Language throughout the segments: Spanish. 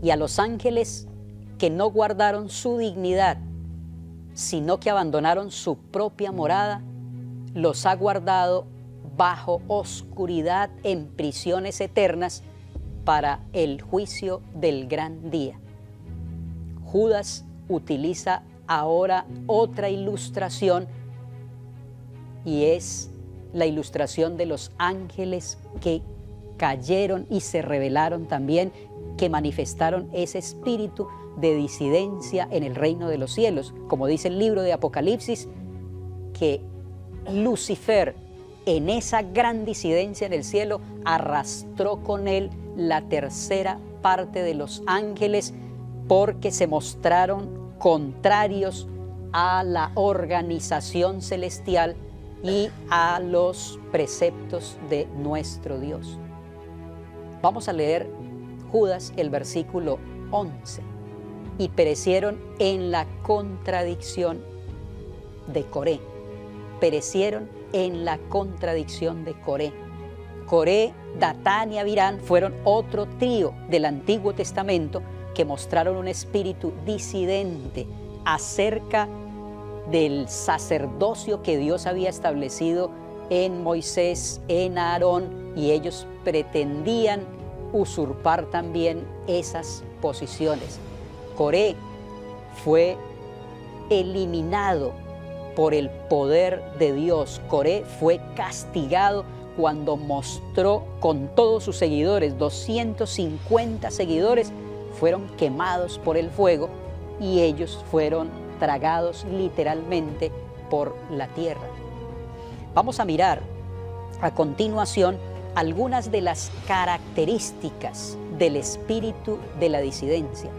y a los ángeles que no guardaron su dignidad, sino que abandonaron su propia morada, los ha guardado bajo oscuridad en prisiones eternas para el juicio del gran día. Judas utiliza ahora otra ilustración y es la ilustración de los ángeles que cayeron y se rebelaron también, que manifestaron ese espíritu de disidencia en el reino de los cielos. Como dice el libro de Apocalipsis, que Lucifer, en esa gran disidencia en el cielo, arrastró con él la tercera parte de los ángeles porque se mostraron contrarios a la organización celestial y a los preceptos de nuestro Dios. Vamos a leer Judas, el versículo 11. Y perecieron en la contradicción de Coré. Perecieron en la contradicción de Coré. Coré, Datán y Abirán fueron otro trío del Antiguo Testamento que mostraron un espíritu disidente acerca del sacerdocio que Dios había establecido en Moisés, en Aarón, y ellos pretendían usurpar también esas posiciones. Coré fue eliminado por el poder de Dios. Coré fue castigado cuando mostró con todos sus seguidores, 250 seguidores, fueron quemados por el fuego y ellos fueron tragados literalmente por la tierra. Vamos a mirar a continuación algunas de las características del espíritu de la disidencia.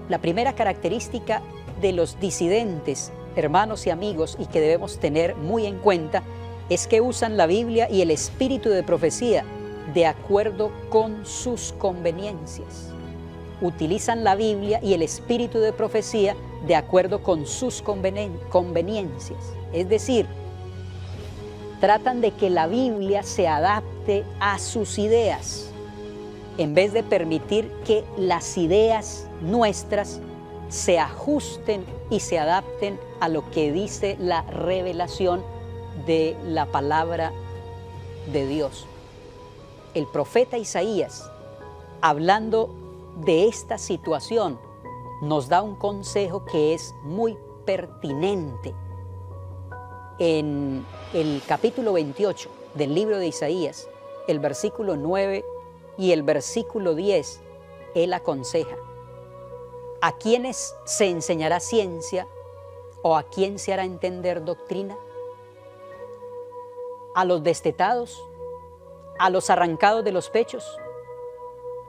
La primera característica de los disidentes, hermanos y amigos, y que debemos tener muy en cuenta, es que usan la Biblia y el espíritu de profecía de acuerdo con sus conveniencias. Utilizan la Biblia y el espíritu de profecía de acuerdo con sus conveniencias. Es decir, tratan de que la Biblia se adapte a sus ideas, en vez de permitir que las ideas nuestras se ajusten y se adapten a lo que dice la revelación de la palabra de Dios. El profeta Isaías, hablando de esta situación, nos da un consejo que es muy pertinente. En el capítulo 28 del libro de Isaías, el versículo 9 y el versículo 10, él aconseja: ¿a quiénes se enseñará ciencia o a quién se hará entender doctrina? ¿A los destetados? ¿A los arrancados de los pechos?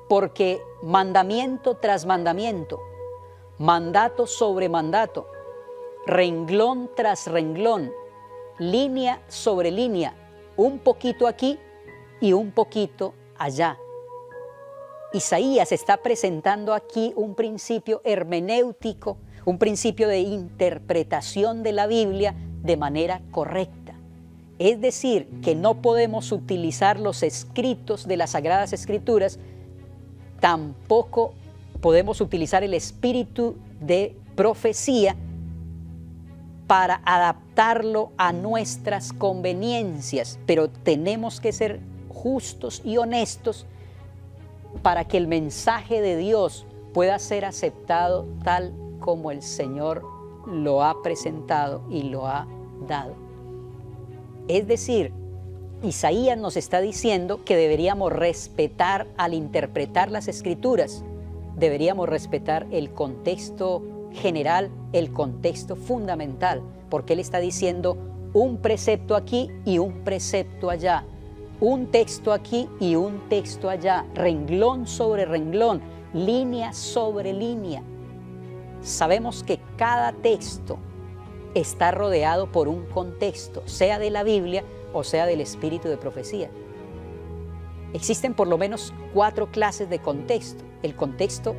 Porque mandamiento tras mandamiento, mandato sobre mandato, renglón tras renglón, línea sobre línea, un poquito aquí y un poquito allá. Isaías está presentando aquí un principio hermenéutico, un principio de interpretación de la Biblia de manera correcta. Es decir, que no podemos utilizar los escritos de las Sagradas Escrituras, tampoco podemos utilizar el espíritu de profecía para adaptarlo a nuestras conveniencias, pero tenemos que ser justos y honestos para que el mensaje de Dios pueda ser aceptado tal como el Señor lo ha presentado y lo ha dado. Es decir, Isaías nos está diciendo que deberíamos respetar al interpretar las Escrituras, deberíamos respetar el contexto general, el contexto fundamental, porque él está diciendo un precepto aquí y un precepto allá, un texto aquí y un texto allá, renglón sobre renglón, línea sobre línea. Sabemos que cada texto está rodeado por un contexto, sea de la Biblia o sea del espíritu de profecía. Existen por lo menos 4 clases de contexto: el contexto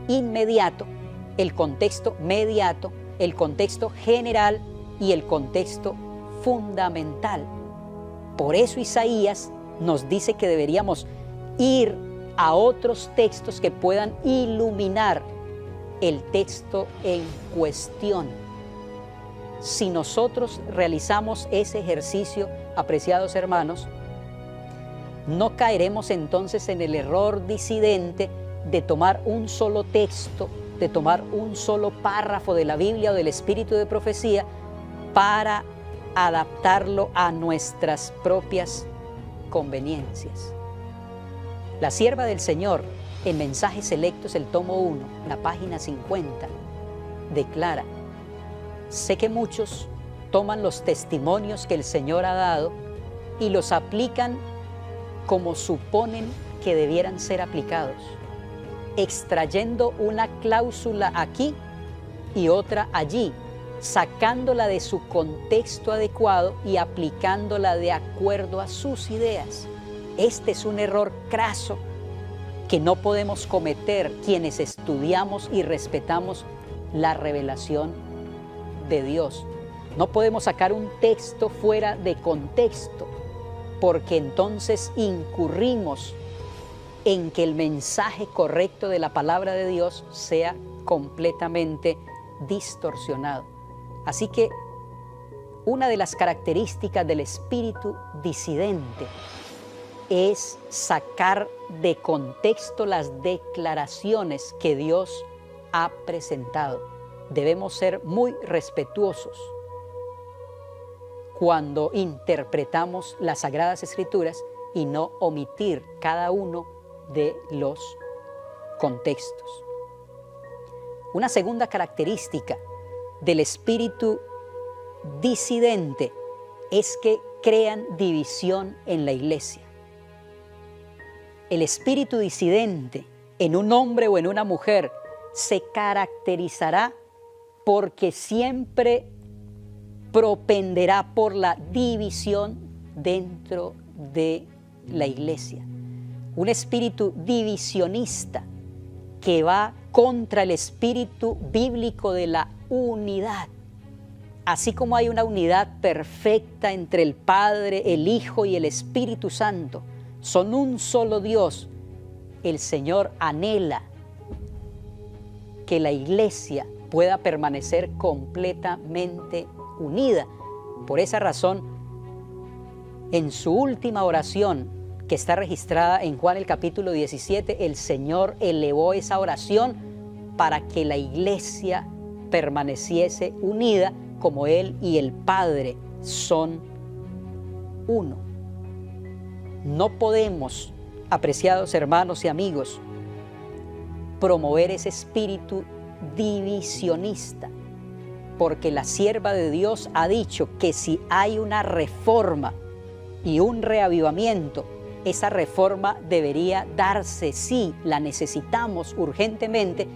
inmediato, el contexto mediato, el contexto general y el contexto fundamental. Por eso Isaías nos dice que deberíamos ir a otros textos que puedan iluminar el texto en cuestión. Si nosotros realizamos ese ejercicio, apreciados hermanos, no caeremos entonces en el error disidente de tomar un solo texto, de tomar un solo párrafo de la Biblia o del Espíritu de Profecía para adaptarlo a nuestras propias conveniencias. La sierva del Señor, en Mensajes Selectos, el tomo 1, la página 50, declara: sé que muchos toman los testimonios que el Señor ha dado y los aplican como suponen que debieran ser aplicados, extrayendo una cláusula aquí y otra allí, sacándola de su contexto adecuado y aplicándola de acuerdo a sus ideas. Este es un error craso que no podemos cometer quienes estudiamos y respetamos la revelación de Dios. No podemos sacar un texto fuera de contexto, porque entonces incurrimos en que el mensaje correcto de la palabra de Dios sea completamente distorsionado. Así que una de las características del espíritu disidente es sacar de contexto las declaraciones que Dios ha presentado. Debemos ser muy respetuosos cuando interpretamos las Sagradas Escrituras y no omitir cada uno de los contextos. Una segunda característica del espíritu disidente es que crean división en la iglesia. El espíritu disidente en un hombre o en una mujer se caracterizará porque siempre propenderá por la división dentro de la iglesia. Un espíritu divisionista que va contra el espíritu bíblico de la unidad. Así como hay una unidad perfecta entre el Padre, el Hijo y el Espíritu Santo, son un solo Dios, el Señor anhela que la iglesia pueda permanecer completamente unida. Por esa razón, en su última oración, que está registrada en Juan el capítulo 17, el Señor elevó esa oración para que la iglesia permaneciese unida como Él y el Padre son uno. No podemos, apreciados hermanos y amigos, promover ese espíritu divisionista, porque la sierva de Dios ha dicho que si hay una reforma y un reavivamiento, esa reforma debería darse, sí, la necesitamos urgentemente,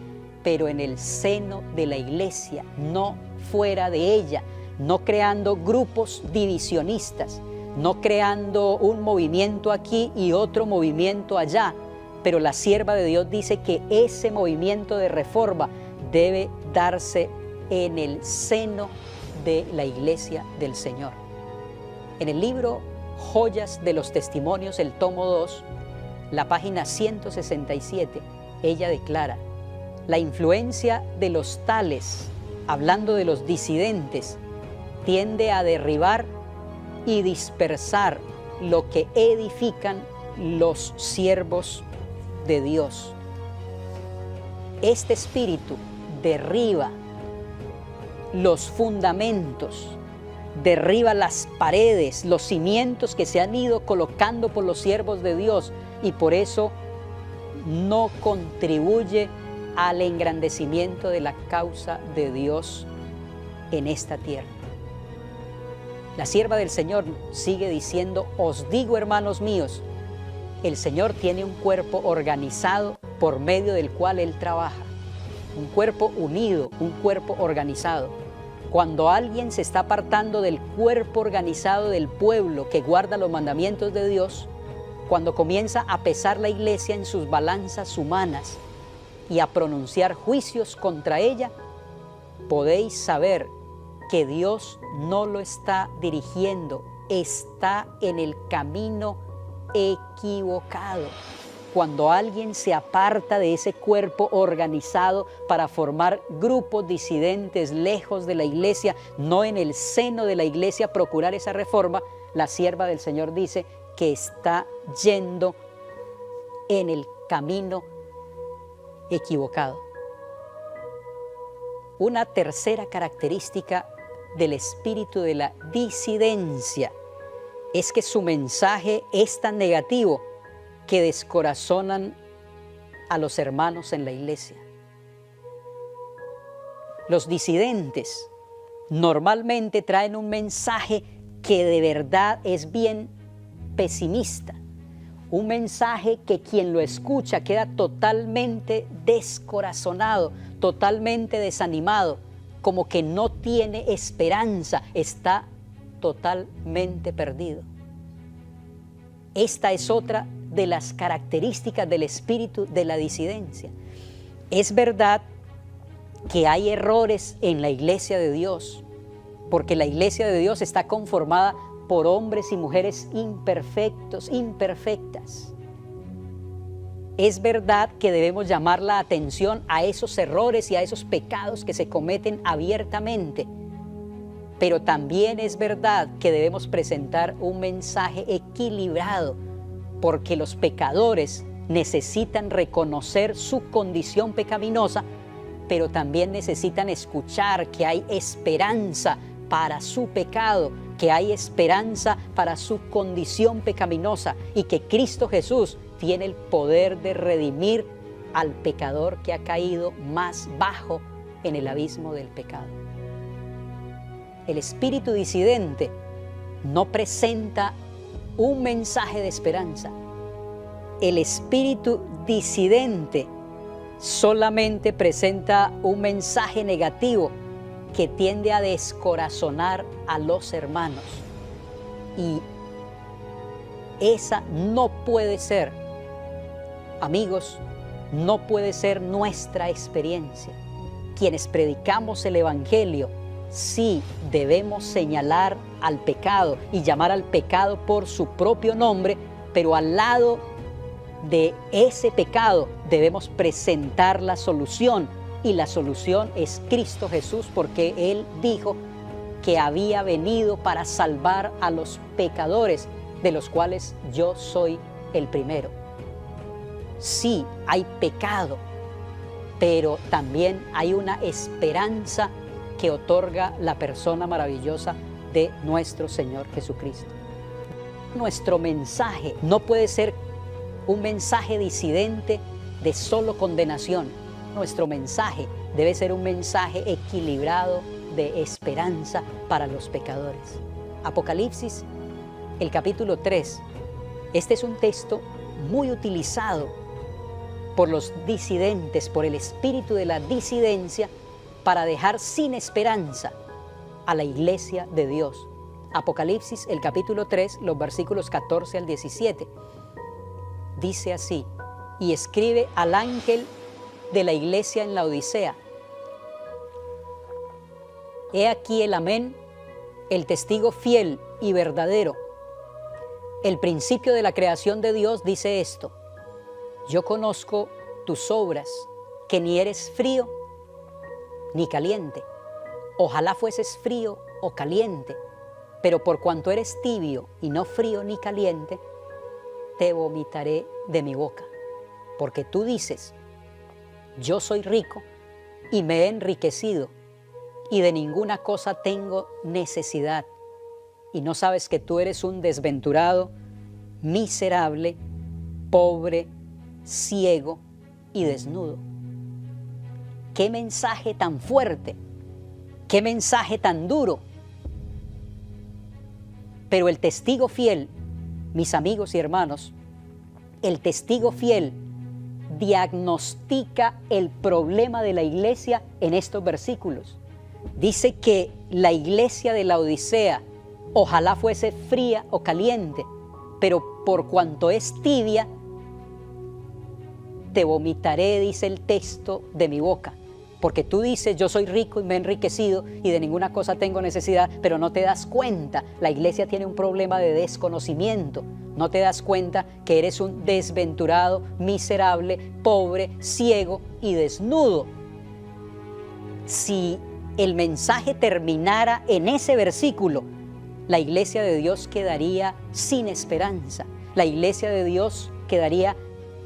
pero en el seno de la iglesia, no fuera de ella, no creando grupos divisionistas, no creando un movimiento aquí y otro movimiento allá, pero la sierva de Dios dice que ese movimiento de reforma debe darse en el seno de la iglesia del Señor. En el libro Joyas de los Testimonios, el tomo 2, la página 167, ella declara: la influencia de los tales, hablando de los disidentes, tiende a derribar y dispersar lo que edifican los siervos de Dios. Este espíritu derriba los fundamentos, derriba las paredes, los cimientos que se han ido colocando por los siervos de Dios, y por eso no contribuye al engrandecimiento de la causa de Dios en esta tierra. La sierva del Señor sigue diciendo: os digo, hermanos míos, el Señor tiene un cuerpo organizado por medio del cual Él trabaja, un cuerpo unido, un cuerpo organizado. Cuando alguien se está apartando del cuerpo organizado del pueblo que guarda los mandamientos de Dios, cuando comienza a pesar la iglesia en sus balanzas humanas y a pronunciar juicios contra ella, podéis saber que Dios no lo está dirigiendo, está en el camino equivocado. cuando alguien se aparta de ese cuerpo organizado para formar grupos disidentes lejos de la iglesia, no en el seno de la iglesia procurar esa reforma, la sierva del Señor dice que está yendo en el camino equivocado. Una tercera característica del espíritu de la disidencia es que su mensaje es tan negativo que descorazonan a los hermanos en la iglesia. Los disidentes normalmente traen un mensaje que de verdad es bien pesimista, un mensaje que quien lo escucha queda totalmente descorazonado, totalmente desanimado, como que no tiene esperanza, está totalmente perdido. Esta es otra de las características del espíritu de la disidencia. Es verdad que hay errores en la iglesia de Dios, porque la iglesia de Dios está conformada por hombres y mujeres imperfectos, imperfectas. Es verdad que debemos llamar la atención a esos errores y a esos pecados que se cometen abiertamente, pero también es verdad que debemos presentar un mensaje equilibrado, porque los pecadores necesitan reconocer su condición pecaminosa, pero también necesitan escuchar que hay esperanza para su pecado, que hay esperanza para su condición pecaminosa y que Cristo Jesús tiene el poder de redimir al pecador que ha caído más bajo en el abismo del pecado. El espíritu disidente no presenta un mensaje de esperanza. El espíritu disidente solamente presenta un mensaje negativo que tiende a descorazonar a los hermanos. Y esa no puede ser, amigos, no puede ser nuestra experiencia. Quienes predicamos el Evangelio, sí debemos señalar al pecado y llamar al pecado por su propio nombre, pero al lado de ese pecado debemos presentar la solución, y la solución es Cristo Jesús, porque Él dijo que había venido para salvar a los pecadores, de los cuales yo soy el primero. Sí, hay pecado, pero también hay una esperanza que otorga la persona maravillosa de nuestro Señor Jesucristo. Nuestro mensaje no puede ser un mensaje disidente de solo condenación. Nuestro mensaje debe ser un mensaje equilibrado de esperanza para los pecadores. Apocalipsis, el capítulo 3. Este es un texto muy utilizado por los disidentes, por el espíritu de la disidencia, para dejar sin esperanza a la iglesia de Dios. Apocalipsis, el capítulo 3, los versículos 14 al 17. Dice así: y escribe al ángel de la iglesia en la Odisea: he aquí el amén, el testigo fiel y verdadero. El principio de la creación de Dios dice esto: yo conozco tus obras, que ni eres frío ni caliente. Ojalá fueses frío o caliente, pero por cuanto eres tibio y no frío ni caliente, te vomitaré de mi boca. Porque tú dices: yo soy rico y me he enriquecido, y de ninguna cosa tengo necesidad, y no sabes que tú eres un desventurado, miserable, pobre, ciego y desnudo. ¡Qué mensaje tan fuerte! ¡Qué mensaje tan duro! Pero el testigo fiel, mis amigos y hermanos, el testigo fiel diagnostica el problema de la iglesia en estos versículos. Dice que la iglesia de la Odisea ojalá fuese fría o caliente, pero por cuanto es tibia, te vomitaré, dice el texto, de mi boca. Porque tú dices, yo soy rico y me he enriquecido y de ninguna cosa tengo necesidad, pero no te das cuenta. La iglesia tiene un problema de desconocimiento. No te das cuenta que eres un desventurado, miserable, pobre, ciego y desnudo. Si el mensaje terminara en ese versículo, la iglesia de Dios quedaría sin esperanza. La iglesia de Dios quedaría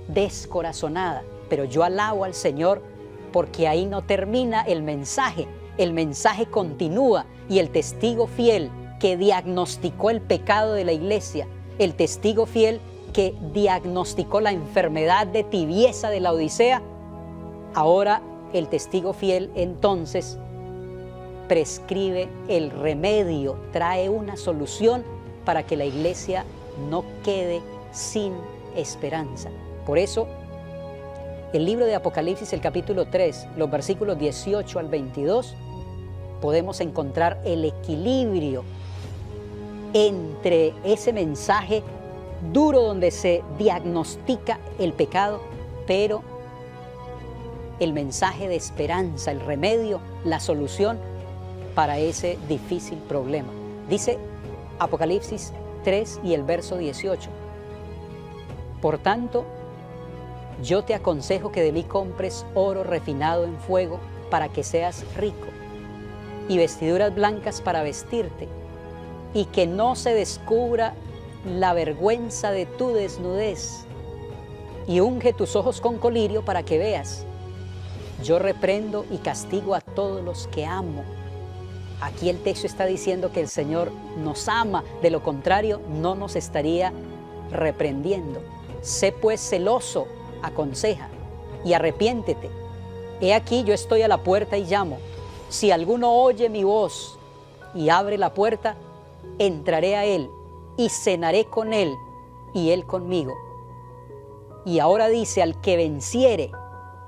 descorazonada. Pero yo alabo al Señor porque ahí no termina el mensaje continúa y el testigo fiel que diagnosticó el pecado de la iglesia, el testigo fiel que diagnosticó la enfermedad de tibieza de la Odisea, ahora el testigo fiel entonces prescribe el remedio, trae una solución para que la iglesia no quede sin esperanza. Por eso, el libro de Apocalipsis, el capítulo 3, los versículos 18 al 22, podemos encontrar el equilibrio entre ese mensaje duro donde se diagnostica el pecado, pero el mensaje de esperanza, el remedio, la solución para ese difícil problema. Dice Apocalipsis 3 y el verso 18. Por tanto, yo te aconsejo que de mí compres oro refinado en fuego para que seas rico, y vestiduras blancas para vestirte, y que no se descubra la vergüenza de tu desnudez, y unge tus ojos con colirio para que veas. Yo reprendo y castigo a todos los que amo. Aquí el texto está diciendo que el Señor nos ama, de lo contrario no nos estaría reprendiendo. Sé pues celoso, aconseja, y arrepiéntete. He aquí yo estoy a la puerta y llamo. Si alguno oye mi voz y abre la puerta, entraré a él y cenaré con él y él conmigo. Y ahora dice, al que venciere,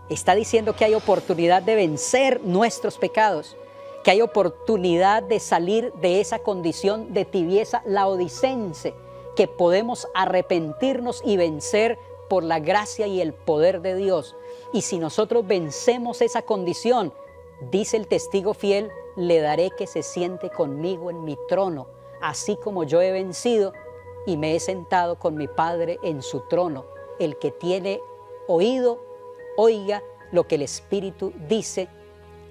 está diciendo que hay oportunidad de vencer nuestros pecados, que hay oportunidad de salir de esa condición de tibieza laodicense, que podemos arrepentirnos y vencer por la gracia y el poder de Dios. Y si nosotros vencemos esa condición, dice el testigo fiel, le daré que se siente conmigo en mi trono, así como yo he vencido y me he sentado con mi Padre en su trono. El que tiene oído, oiga lo que el Espíritu dice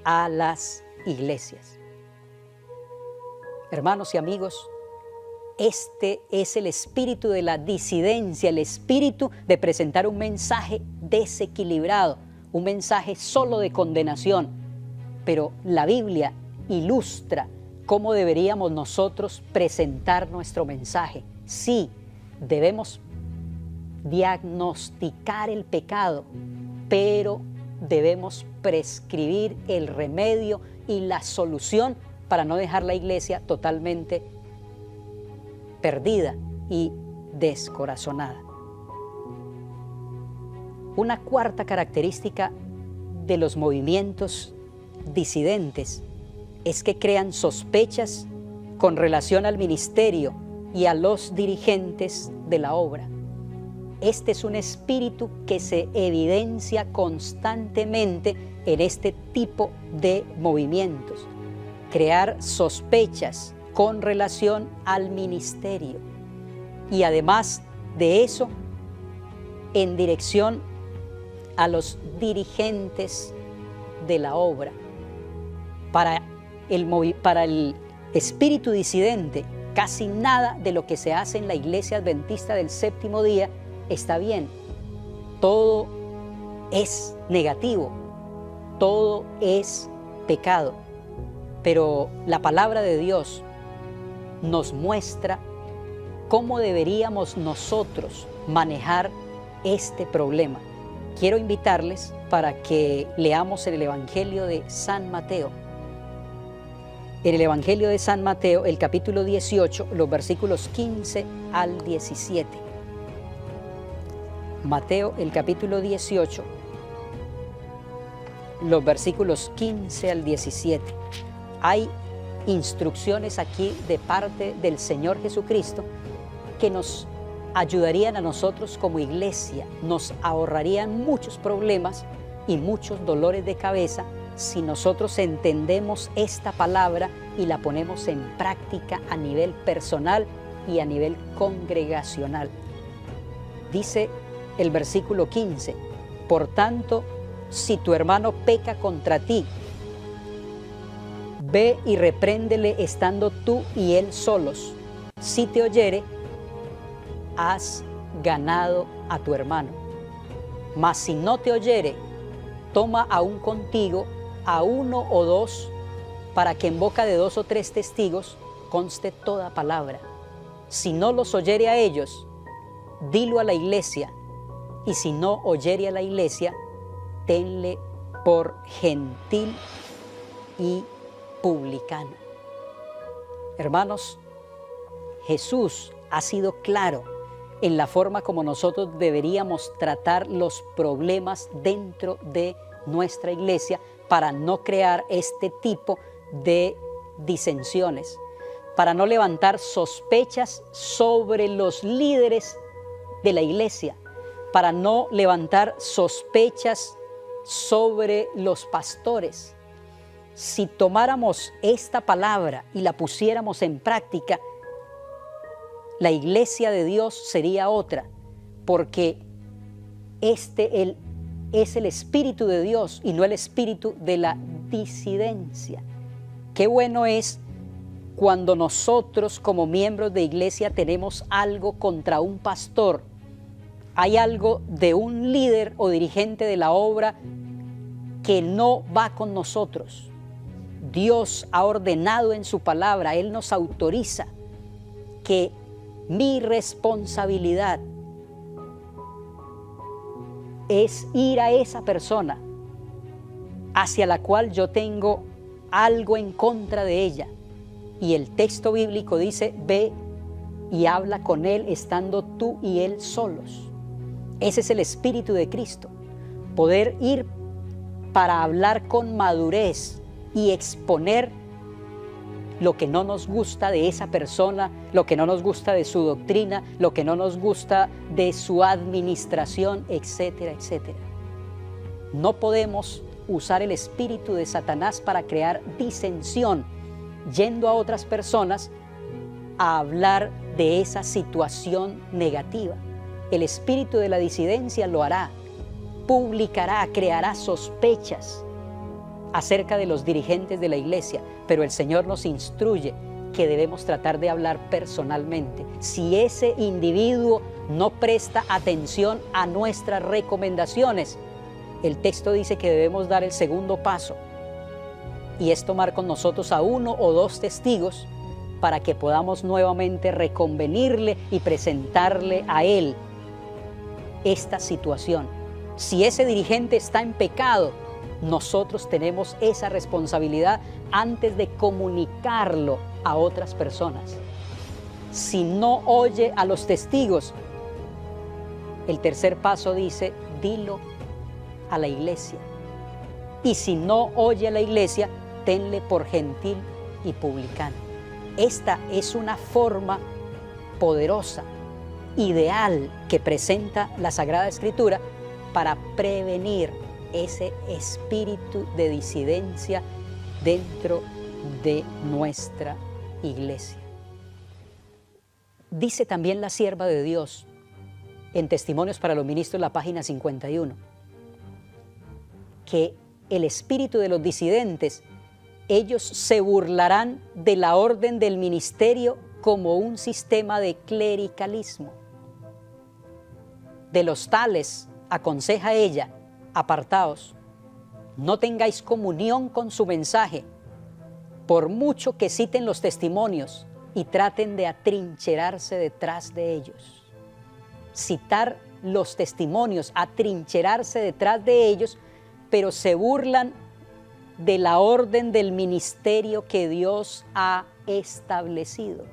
a las iglesias. Hermanos y amigos, este es el espíritu de la disidencia, el espíritu de presentar un mensaje desequilibrado, un mensaje solo de condenación. Pero la Biblia ilustra cómo deberíamos nosotros presentar nuestro mensaje. Sí, debemos diagnosticar el pecado, pero debemos prescribir el remedio y la solución para no dejar la iglesia totalmente perdida y descorazonada. Una cuarta característica de los movimientos disidentes es que crean sospechas con relación al ministerio y a los dirigentes de la obra. Este es un espíritu que se evidencia constantemente en este tipo de movimientos. Crear sospechas con relación al ministerio y además de eso, en dirección a los dirigentes de la obra. Para el espíritu disidente, casi nada de lo que se hace en la Iglesia Adventista del Séptimo Día está bien. Todo es negativo, todo es pecado. Pero la palabra de Dios nos muestra cómo deberíamos nosotros manejar este problema. Quiero invitarles para que leamos en el Evangelio de San Mateo. En el Evangelio de San Mateo, el capítulo 18, los versículos 15 al 17. Mateo, el capítulo 18, los versículos 15 al 17. Hay instrucciones aquí de parte del Señor Jesucristo que nos ayudarían a nosotros como iglesia, nos ahorrarían muchos problemas y muchos dolores de cabeza si nosotros entendemos esta palabra y la ponemos en práctica a nivel personal y a nivel congregacional. Dice el versículo 15, por tanto, si tu hermano peca contra ti, ve y repréndele estando tú y él solos. Si te oyere, has ganado a tu hermano. Mas si no te oyere, toma aún contigo a uno o dos, para que en boca de 2 o 3 testigos conste toda palabra. Si no los oyere a ellos, dilo a la iglesia, y si no oyere a la iglesia, tenle por gentil y publicano. Hermanos, Jesús ha sido claro en la forma como nosotros deberíamos tratar los problemas dentro de nuestra iglesia para no crear este tipo de disensiones, para no levantar sospechas sobre los líderes de la iglesia, para no levantar sospechas sobre los pastores. Si tomáramos esta palabra y la pusiéramos en práctica, la iglesia de Dios sería otra, porque es el Espíritu de Dios y no el espíritu de la disidencia. Qué bueno es cuando nosotros como miembros de iglesia tenemos algo contra un pastor, hay algo de un líder o dirigente de la obra que no va con nosotros. Dios ha ordenado en su palabra, Él nos autoriza que mi responsabilidad es ir a esa persona hacia la cual yo tengo algo en contra de ella. Y el texto bíblico dice, ve y habla con él estando tú y él solos. Ese es el Espíritu de Cristo. Poder ir para hablar con madurez y exponer lo que no nos gusta de esa persona, lo que no nos gusta de su doctrina, lo que no nos gusta de su administración, etcétera, etcétera. No podemos usar el espíritu de Satanás para crear disensión, yendo a otras personas a hablar de esa situación negativa. El espíritu de la disidencia lo hará, publicará, creará sospechas acerca de los dirigentes de la iglesia, pero el Señor nos instruye que debemos tratar de hablar personalmente. Si ese individuo no presta atención a nuestras recomendaciones, el texto dice que debemos dar el segundo paso, y es tomar con nosotros a 1 o 2 testigos para que podamos nuevamente reconvenirle y presentarle a él esta situación. Si ese dirigente está en pecado, nosotros tenemos esa responsabilidad antes de comunicarlo a otras personas. Si no oye a los testigos, el tercer paso dice, dilo a la iglesia. Y si no oye a la iglesia, tenle por gentil y publicano. Esta es una forma poderosa, ideal, que presenta la Sagrada Escritura para prevenir ese espíritu de disidencia dentro de nuestra iglesia. Dice también la sierva de Dios en Testimonios para los Ministros, la página 51, que el espíritu de los disidentes, ellos se burlarán de la orden del ministerio como un sistema de clericalismo. De los tales, aconseja ella, apartaos, no tengáis comunión con su mensaje, por mucho que citen los testimonios y traten de atrincherarse detrás de ellos. Citar los testimonios, atrincherarse detrás de ellos, pero se burlan de la orden del ministerio que Dios ha establecido.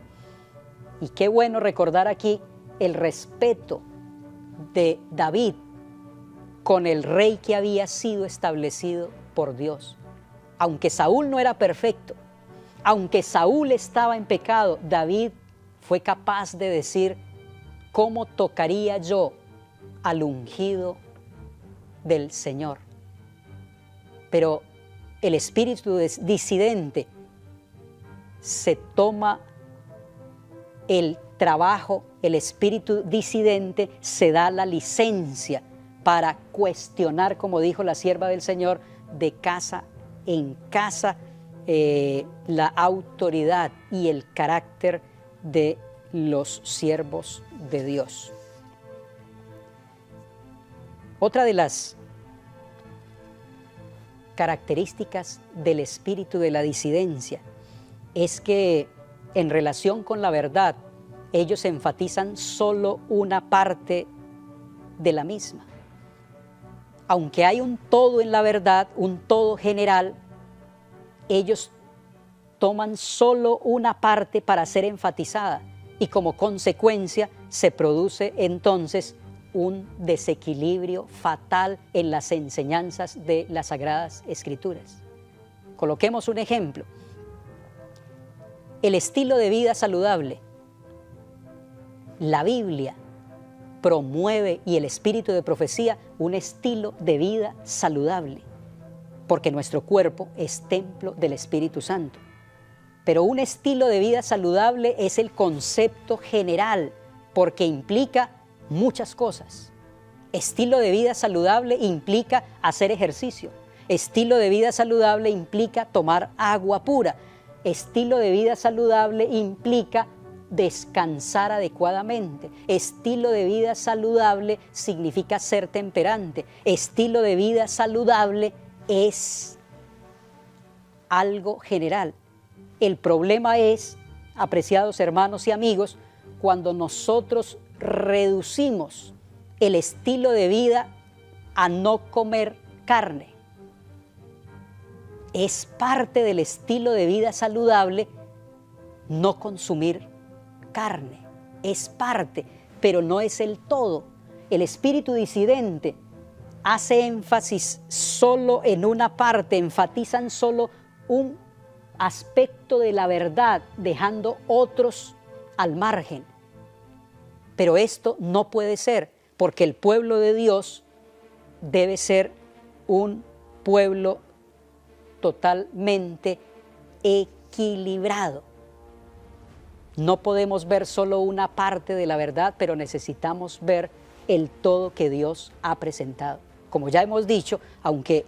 Y qué bueno recordar aquí el respeto de David con el rey que había sido establecido por Dios. Aunque Saúl no era perfecto, aunque Saúl estaba en pecado, David fue capaz de decir, ¿cómo tocaría yo al ungido del Señor? Pero el espíritu disidente se toma el trabajo, el espíritu disidente se da la licencia para cuestionar, como dijo la sierva del Señor, de casa en casa, la autoridad y el carácter de los siervos de Dios. Otra de las características del espíritu de la disidencia es que en relación con la verdad, ellos enfatizan solo una parte de la misma. Aunque hay un todo en la verdad, un todo general, ellos toman solo una parte para ser enfatizada y como consecuencia se produce entonces un desequilibrio fatal en las enseñanzas de las Sagradas Escrituras. Coloquemos un ejemplo. El estilo de vida saludable. La Biblia promueve, y el espíritu de profecía, un estilo de vida saludable, porque nuestro cuerpo es templo del Espíritu Santo. Pero un estilo de vida saludable es el concepto general, porque implica muchas cosas. Estilo de vida saludable implica hacer ejercicio. Estilo de vida saludable implica tomar agua pura. Estilo de vida saludable implica descansar adecuadamente. Estilo de vida saludable significa ser temperante. Estilo de vida saludable es algo general. El problema es, apreciados hermanos y amigos, cuando nosotros reducimos el estilo de vida a no comer carne. Es parte del estilo de vida saludable no consumir carne. Es parte, pero no es el todo. El espíritu disidente hace énfasis solo en una parte, enfatizan solo un aspecto de la verdad, dejando otros al margen. Pero esto no puede ser, porque el pueblo de Dios debe ser un pueblo totalmente equilibrado. No podemos ver solo una parte de la verdad, pero necesitamos ver el todo que Dios ha presentado. Como ya hemos dicho, aunque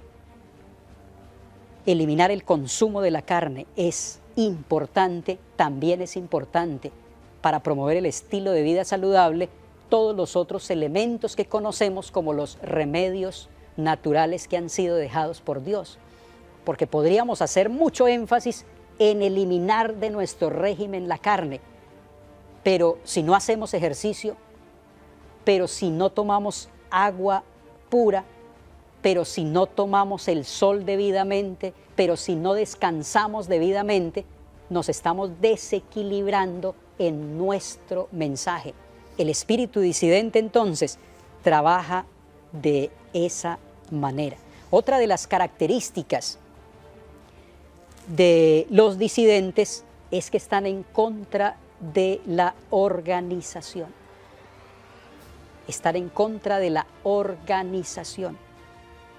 eliminar el consumo de la carne es importante, también es importante para promover el estilo de vida saludable todos los otros elementos que conocemos como los remedios naturales que han sido dejados por Dios. Porque podríamos hacer mucho énfasis en eliminar de nuestro régimen la carne, pero si no hacemos ejercicio, pero si no tomamos agua pura, pero si no tomamos el sol debidamente, pero si no descansamos debidamente, nos estamos desequilibrando en nuestro mensaje. El espíritu disidente entonces trabaja de esa manera. Otra de las características de los disidentes es que están en contra de la organización. Estar en contra de la organización.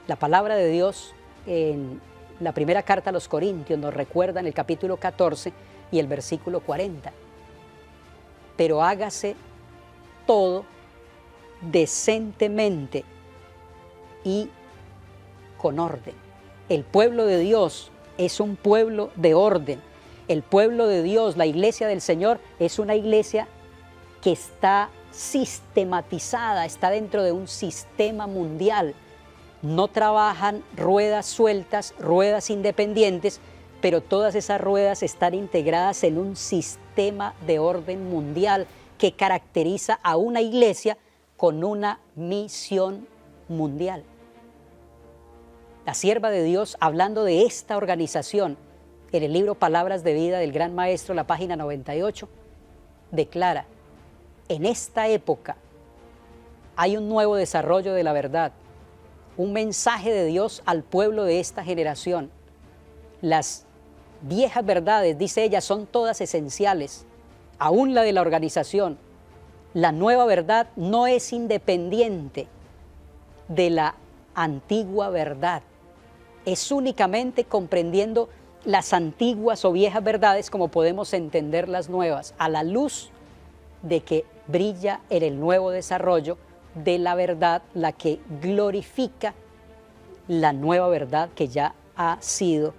La palabra de Dios en la primera carta a los Corintios nos recuerda en el capítulo 14 y el versículo 40. Pero hágase todo decentemente y con orden. El pueblo de Dios es un pueblo de orden. El pueblo de Dios, la iglesia del Señor, es una iglesia que está sistematizada, está dentro de un sistema mundial. No trabajan ruedas sueltas, ruedas independientes, pero todas esas ruedas están integradas en un sistema de orden mundial que caracteriza a una iglesia con una misión mundial. La sierva de Dios, hablando de esta organización, en el libro Palabras de Vida del Gran Maestro, la página 98, declara: en esta época hay un nuevo desarrollo de la verdad, un mensaje de Dios al pueblo de esta generación. Las viejas verdades, dice ella, son todas esenciales, aún la de la organización. La nueva verdad no es independiente de la antigua verdad. Es únicamente comprendiendo las antiguas o viejas verdades como podemos entender las nuevas, a la luz de que brilla en el nuevo desarrollo de la verdad, la que glorifica la nueva verdad que ya ha sido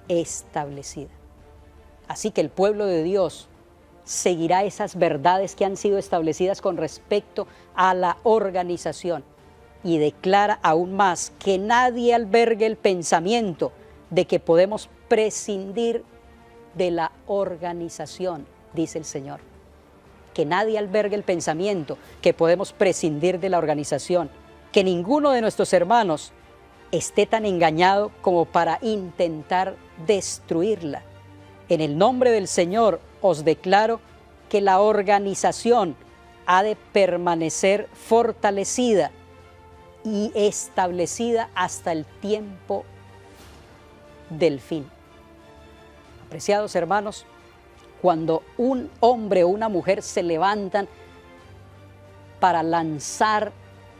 establecida. Así que el pueblo de Dios seguirá esas verdades que han sido establecidas con respecto a la organización y declara aún más que nadie albergue el pensamiento de que podemos prescindir de la organización, dice el Señor. Que nadie albergue el pensamiento que podemos prescindir de la organización, que ninguno de nuestros hermanos esté tan engañado como para intentar destruirla. En el nombre del Señor os declaro que la organización ha de permanecer fortalecida y establecida hasta el tiempo del fin. Apreciados hermanos, cuando un hombre o una mujer se levantan para lanzar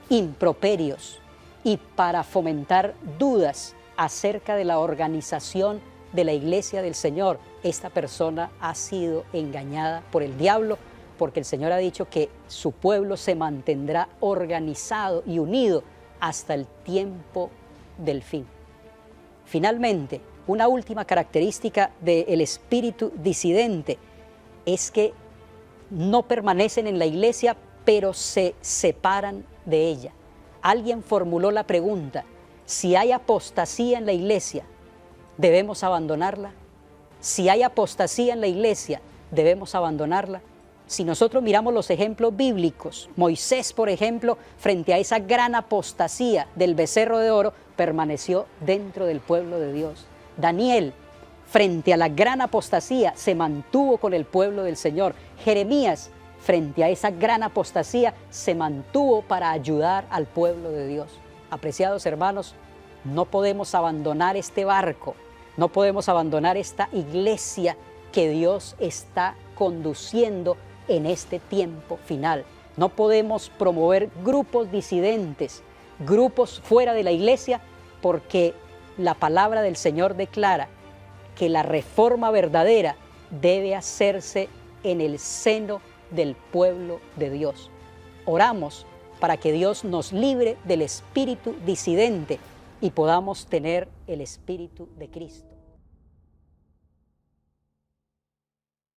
improperios y para fomentar dudas acerca de la organización de la iglesia del Señor, esta persona ha sido engañada por el diablo, porque el Señor ha dicho que su pueblo se mantendrá organizado y unido hasta el tiempo del fin. Finalmente, una última característica del espíritu disidente es que no permanecen en la iglesia, pero se separan de ella. Alguien formuló la pregunta: si hay apostasía en la iglesia, ¿debemos abandonarla? Si hay apostasía en la iglesia, ¿debemos abandonarla? Si nosotros miramos los ejemplos bíblicos, Moisés, por ejemplo, frente a esa gran apostasía del becerro de oro, permaneció dentro del pueblo de Dios. Daniel, frente a la gran apostasía, se mantuvo con el pueblo del Señor. Jeremías, frente a esa gran apostasía, se mantuvo para ayudar al pueblo de Dios. Apreciados hermanos, no podemos abandonar este barco, no podemos abandonar esta iglesia que Dios está conduciendo en este tiempo final. No podemos promover grupos disidentes, grupos fuera de la iglesia, porque la palabra del Señor declara que la reforma verdadera debe hacerse en el seno del pueblo de Dios. Oramos para que Dios nos libre del espíritu disidente y podamos tener el espíritu de Cristo.